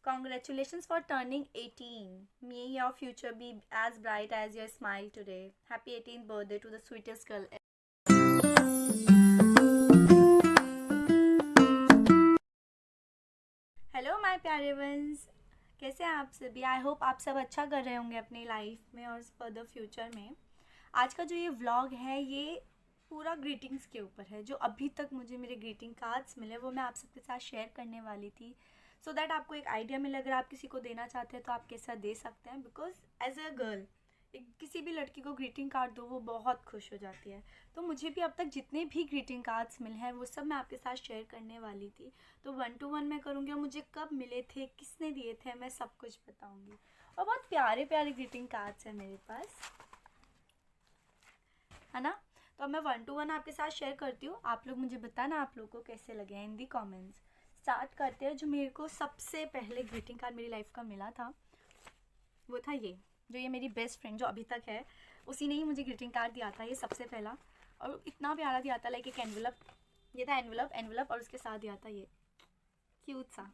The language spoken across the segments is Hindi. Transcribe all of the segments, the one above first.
Congratulations for turning 18. May your future be as bright as your smile today. Happy 18th birthday to the sweetest girl ever. Hello my प्यारे वंस, कैसे हैं आप सभी। आई होप आप सब अच्छा कर रहे होंगे अपनी लाइफ में और फर्दर फ्यूचर में। आज का जो ये व्लॉग है ये पूरा ग्रीटिंग्स के ऊपर है। जो अभी तक मुझे मेरे ग्रीटिंग कार्ड्स मिले वो मैं आप सबके साथ शेयर करने वाली थी, सो दैट आपको एक आइडिया मिले। अगर आप किसी को देना चाहते हैं तो आप कैसा दे सकते हैं, बिकॉज एज अ गर्ल किसी भी लड़की को ग्रीटिंग कार्ड दो वो बहुत खुश हो जाती है। तो मुझे भी अब तक जितने भी ग्रीटिंग कार्ड्स मिले हैं वो सब मैं आपके साथ शेयर करने वाली थी। तो 1 to 1 मैं करूँगी और मुझे कब मिले थे, किसने दिए थे, मैं सब कुछ बताऊँगी। और बहुत प्यारे प्यारे ग्रीटिंग कार्ड्स हैं मेरे पास, है ना। तो अब मैं 1 to 1 आपके साथ शेयर करती हूँ। आप लोग मुझे बताना आप लोग को कैसे लगे हैं इन दी कॉमेंट्स। स्टार्ट करते हैं। जो मेरे को सबसे पहले ग्रीटिंग कार्ड मेरी लाइफ का मिला था वो था ये मेरी बेस्ट फ्रेंड जो अभी तक है, उसी ने ही मुझे ग्रीटिंग कार्ड दिया था ये सबसे पहला। और इतना प्यारा दिया था, लाइक एक एनवेलप, ये था एनवेलप और उसके साथ दिया था ये क्यूट सा।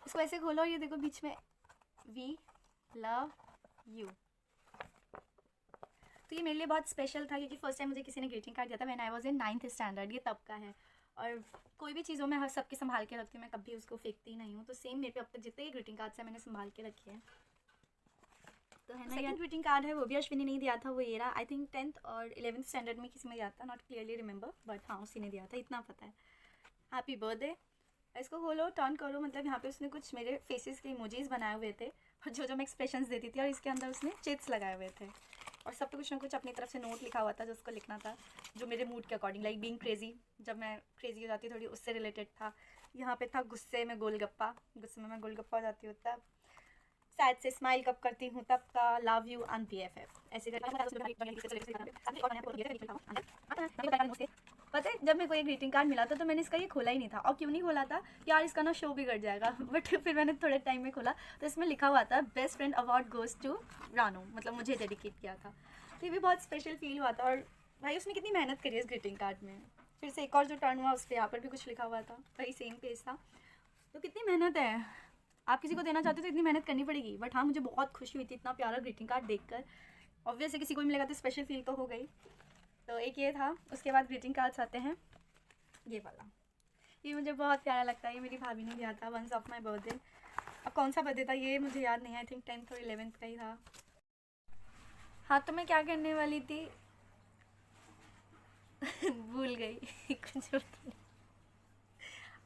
इसको ऐसे खोलो और ये देखो बीच में वी लव यू। तो ये मेरे लिए बहुत स्पेशल था क्योंकि फर्स्ट टाइम मुझे किसी ने ग्रीटिंग कार्ड दिया था when I was in 9th standard. ये तब का है। और कोई भी चीज़ों में हर सबके संभाल के रखती हूँ, मैं कभी उसको फेंकती नहीं हूँ। तो सेम मेरे पे अब तक जितने भी ग्रीटिंग कार्ड्स हैं मैंने संभाल के रखे हैं। तो है ना। सेकंड ग्रीटिंग कार्ड है वो भी अश्विनी नहीं दिया था, वो ये रहा। आई थिंक 10th और 11th स्टैंडर्ड में किसी में दिया था, नॉट क्लियरली रिमेंबर, बट हाँ उसी ने दिया था, इतना पता है। Happy birthday. इसको खोलो, टर्न करो, मतलब यहाँ पे उसने कुछ मेरे फेसेस के इमोजीज बनाए हुए थे और जो मैं एक्सप्रेशंस देती थी, और इसके अंदर उसने चिट्स लगाए हुए थे और सब पे कुछ ना कुछ अपनी तरफ से नोट लिखा हुआ था जो उसको लिखना था, जो मेरे मूड के अकॉर्डिंग, लाइक बीइंग क्रेजी, जब मैं क्रेजी हो जाती थोड़ी उससे रिलेटेड था। यहाँ पे था गुस्से में गोलगप्पा, गुस्से में मैं गोलगप्पा हो जाती हूँ तब। शायद से स्माइल कब करती हूँ तब का लव यू एंड BFF ऐसे पता है। जब मेरे को ये ग्रीटिंग कार्ड मिला था तो मैंने इसका ये खोला ही नहीं था। और क्यों नहीं खोला था, यार इसका ना शो बिगड़ जाएगा बट फिर मैंने थोड़े टाइम में खोला तो इसमें लिखा हुआ था best friend award goes to Ranu, मतलब मुझे डेडिकेट किया था। तो ये भी बहुत स्पेशल फील हुआ था। और भाई उसने कितनी मेहनत करी है इस ग्रीटिंग कार्ड में। फिर से एक और जो टर्न हुआ उस पर यहाँ पर भी कुछ लिखा हुआ था, वही सेम पेज था। तो कितनी मेहनत है। आप किसी को देना चाहते हो तो इतनी मेहनत करनी पड़ेगी। बट हाँ मुझे बहुत खुशी हुई थी इतना प्यारा ग्रीटिंग कार्ड देखकर। ऑब्वियसली किसी को भी मिलेगा तो स्पेशल फील तो हो गई। तो एक ये था। उसके बाद ग्रीटिंग कार्ड्स आते हैं ये वाला। ये मुझे बहुत प्यारा लगता है, ये मेरी भाभी ने दिया था वंस ऑफ माई बर्थडे। अब कौन सा बर्थडे था ये मुझे याद नहीं है, आई थिंक 10th और 11th का ही था। हाँ तो मैं क्या करने वाली थी भूल गई कुछ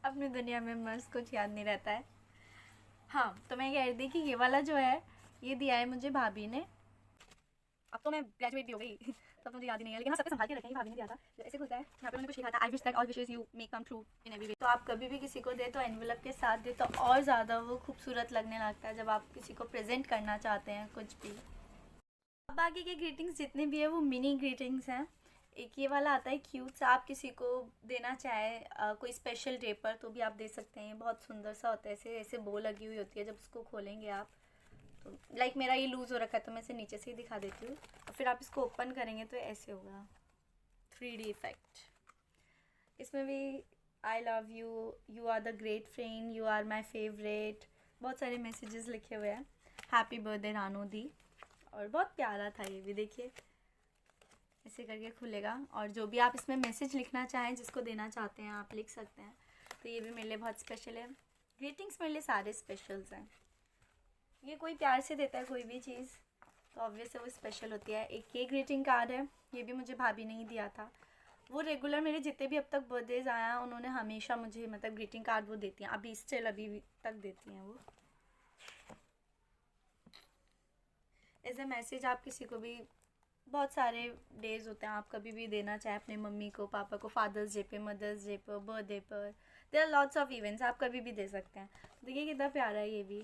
अपनी दुनिया में मस्त कुछ याद नहीं रहता है। हाँ तो मैं कह रही थी कि ये वाला जो है ये दिया है मुझे भाभी ने। अब तो मैं ग्रेजुएट भी हो गई तब तो मुझे याद ही नहीं है, लेकिन हाँ सबके संभाल के रखे हैं, भाभी ने दिया था। ऐसे खुलता है, यहाँ पे मैंने कुछ लिखा था I wish that all wishes you may come true in every way. तो आप कभी भी किसी को दे तो एनवेलप के साथ दे तो और ज़्यादा वो खूबसूरत लगने लगता है जब आप किसी को प्रेजेंट करना चाहते हैं कुछ भी। अब बाकी के ग्रीटिंग्स जितने भी है वो मिनी ग्रीटिंग्स हैं। एक ये वाला आता है क्यूट सा, आप किसी को देना चाहे कोई स्पेशल डे पर तो भी आप दे सकते हैं। बहुत सुंदर सा होता है, ऐसे ऐसे बो लगी हुई होती है, जब उसको खोलेंगे आप तो लाइक मेरा ये लूज़ हो रखा है तो मैं इसे नीचे से ही दिखा देती हूँ। और फिर आप इसको ओपन करेंगे तो ऐसे होगा 3D इफेक्ट। इसमें भी I love you, you are the great friend, you are my favourite, बहुत सारे मैसेजेस लिखे हुए हैं। Happy birthday Ranu di. और बहुत प्यारा था ये भी, देखिए ऐसे करके खुलेगा। और जो भी आप इसमें मैसेज लिखना चाहें जिसको देना चाहते हैं आप लिख सकते हैं। तो ये भी मेरे लिए बहुत स्पेशल है। ग्रीटिंग्स मेरे लिए सारे स्पेशल्स हैं। ये कोई प्यार से देता है कोई भी चीज़ तो ऑब्वियस वो स्पेशल होती है। एक ये ग्रीटिंग कार्ड है, ये भी मुझे भाभी ने ही दिया था। वो रेगुलर मेरे जितने भी अब तक बर्थडेज आया उन्होंने हमेशा मुझे मतलब ग्रीटिंग कार्ड वो देती हैं, अभी स्टिल अभी तक देती हैं वो एज ए मैसेज। आप किसी को भी, बहुत सारे डेज होते हैं आप कभी भी देना चाहे अपने मम्मी को पापा को, फादर्स डे पे, मदर्स डे पर, बर्थडे पर, there are lots of events, आप कभी भी दे सकते हैं। देखिए कितना प्यारा है ये भी।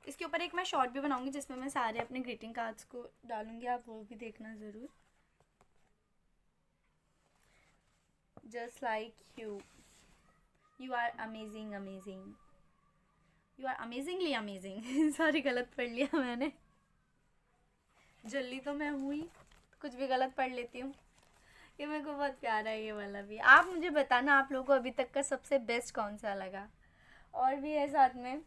इसके ऊपर एक मैं शॉर्ट भी बनाऊंगी जिसमें मैं सारे अपने ग्रीटिंग कार्ड्स को डालूंगी, आप वो भी देखना ज़रूर। Just like you, you are amazing amazing, you are amazingly amazing sorry गलत पढ़ लिया मैंने, जल्दी तो मैं हुई कुछ भी गलत पढ़ लेती हूँ। ये मेरे को बहुत प्यारा है ये वाला भी। आप मुझे बताना आप लोगों को अभी तक का सबसे बेस्ट कौन सा लगा। और भी है साथ में।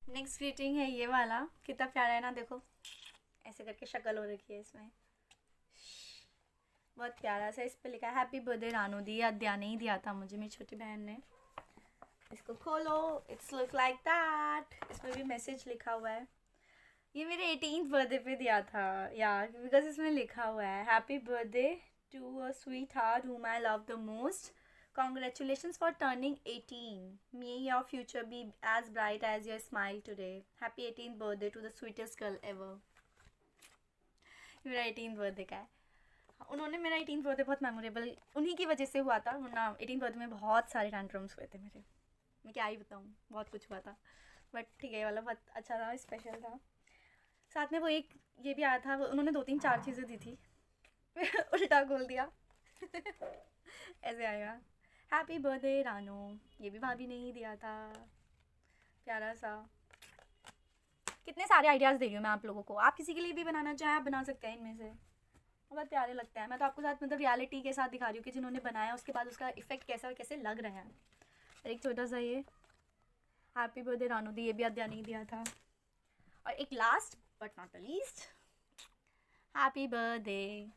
नेक्स्ट ग्रीटिंग है ये वाला, कितना प्यारा है ना, देखो ऐसे करके शक्ल हो रखी है इसमें, बहुत प्यारा सा। इस पे लिखा है हैप्पी बर्थडे रानू दी। अद्या ने ही दिया था मुझे, मेरी छोटी बहन ने। इसको खोलो, इट्स लुक लाइक दैट। इसमें भी मैसेज लिखा हुआ है। ये मेरे 18th बर्थडे पे दिया था यार, बिकॉज इसमें लिखा हुआ है happy birthday to a sweet heart whom I love the most. Congratulations for turning 18. May your future be as bright as your smile today. Happy 18th birthday to the sweetest girl ever. मेरा 18th बर्थडे का है। उन्होंने मेरा 18th बर्थडे बहुत मेमोरेबल उन्हीं की वजह से हुआ था, वरना 18th बर्थडे में बहुत सारे टैंट्रम्स हुए थे मेरे। मैं क्या ही बताऊँ, बहुत कुछ हुआ था। बट ठीक है, ये वाला बहुत अच्छा था, स्पेशल था। साथ में वो एक ये भी आया था, वो उन्होंने 2-3-4 चीज़ें दी थी उल्टा खोल दिया ऐसे आएगा हैप्पी बर्थडे रानू। ये भी भाभी ने ही दिया था, प्यारा सा। कितने सारे आइडियाज़ दे रही हूँ मैं आप लोगों को। आप किसी के लिए भी बनाना चाहें आप बना सकते हैं इनमें से, बहुत प्यारे लगते हैं। मैं तो आपको साथ मतलब रियलिटी के साथ दिखा रही हूँ कि जिन्होंने बनाया उसके बाद उसका इफेक्ट कैसा और कैसे लग रहे हैं। एक छोटा सा ये हैप्पी बर्थडे रानू दी, ये भी अद्या ने दिया था। और एक last but not the least, happy birthday.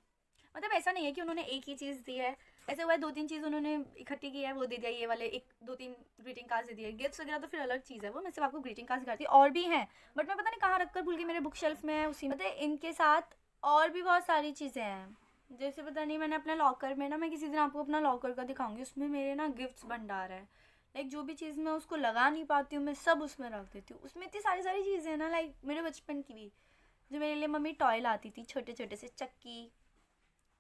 मतलब ऐसा नहीं है कि उन्होंने एक ही चीज़ दी है, ऐसे हुआ है 2-3 चीज़ उन्होंने इकट्ठी की है, वो दे दिया। ये वाले 1-2-3 ग्रीटिंग कार्ड्स दे दिए। गिफ्ट्स वगैरह तो फिर अलग चीज़ है, वो मैं सिर्फ आपको ग्रीटिंग कार्ड्स दिखाती हूँ। और भी हैं बट मैं पता नहीं कहाँ रखकर भूल गई, मेरे बुक शेल्फ में है उसी में। मतलब इनके साथ और भी बहुत सारी चीज़ें हैं, जैसे पता नहीं मैंने अपने लॉकर में ना, मैं किसी दिन आपको अपना लॉकर का दिखाऊंगी, उसमें मेरे ना गिफ्ट्स भंडार है। लाइक जो भी चीज़ मैं उसको लगा नहीं पाती हूँ मैं सब उसमें रख देती हूँ। उसमें इतनी सारी सारी चीज़ें हैं ना, लाइक मेरे बचपन की भी, जो मेरे लिए मम्मी टॉय लाती थी, छोटे छोटे से चक्की,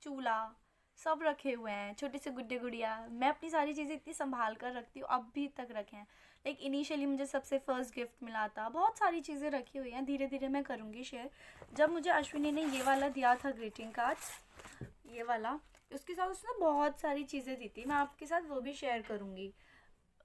चूल्हा, सब रखे हुए हैं, छोटे से गुड्डे गुड़िया। मैं अपनी सारी चीज़ें इतनी संभाल कर रखती हूँ, अब भी तक रखे हैं। लाइक इनिशियली मुझे सबसे फर्स्ट गिफ्ट मिला था, बहुत सारी चीज़ें रखी हुई हैं, धीरे धीरे मैं करूँगी शेयर। जब मुझे अश्विनी ने ये वाला दिया था ग्रीटिंग कार्ड्स, ये वाला, उसके साथ उसने बहुत सारी चीज़ें दी थी, मैं आपके साथ वो भी शेयर करूँगी।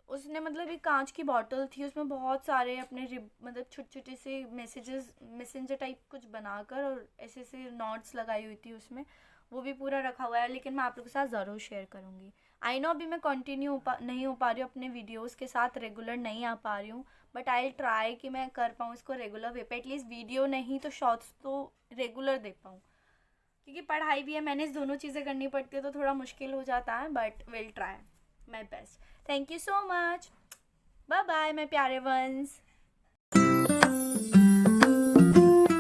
उसने मतलब एक कांच की बॉटल थी, उसमें बहुत सारे अपने मतलब छोटे छोटे से मैसेजेस, मैसेंजर टाइप कुछ बनाकर और ऐसे ऐसे नोट्स लगाई हुई थी उसमें, वो भी पूरा रखा हुआ है। लेकिन मैं आप लोगों के साथ ज़रूर शेयर करूँगी। आई नो अभी मैं कंटिन्यू नहीं हो पा रही हूँ अपने वीडियोस के साथ, रेगुलर नहीं आ पा रही हूँ, बट आई ट्राई कि मैं कर पाऊँ इसको रेगुलर वे पे, एटलीस्ट वीडियो नहीं तो शॉर्ट्स तो रेगुलर दे पाऊँ, क्योंकि पढ़ाई भी है, मैनेज दोनों चीज़ें करनी पड़ती है तो थोड़ा मुश्किल हो जाता है, but will try my best. Thank you so much, bye bye my प्यारे वंस।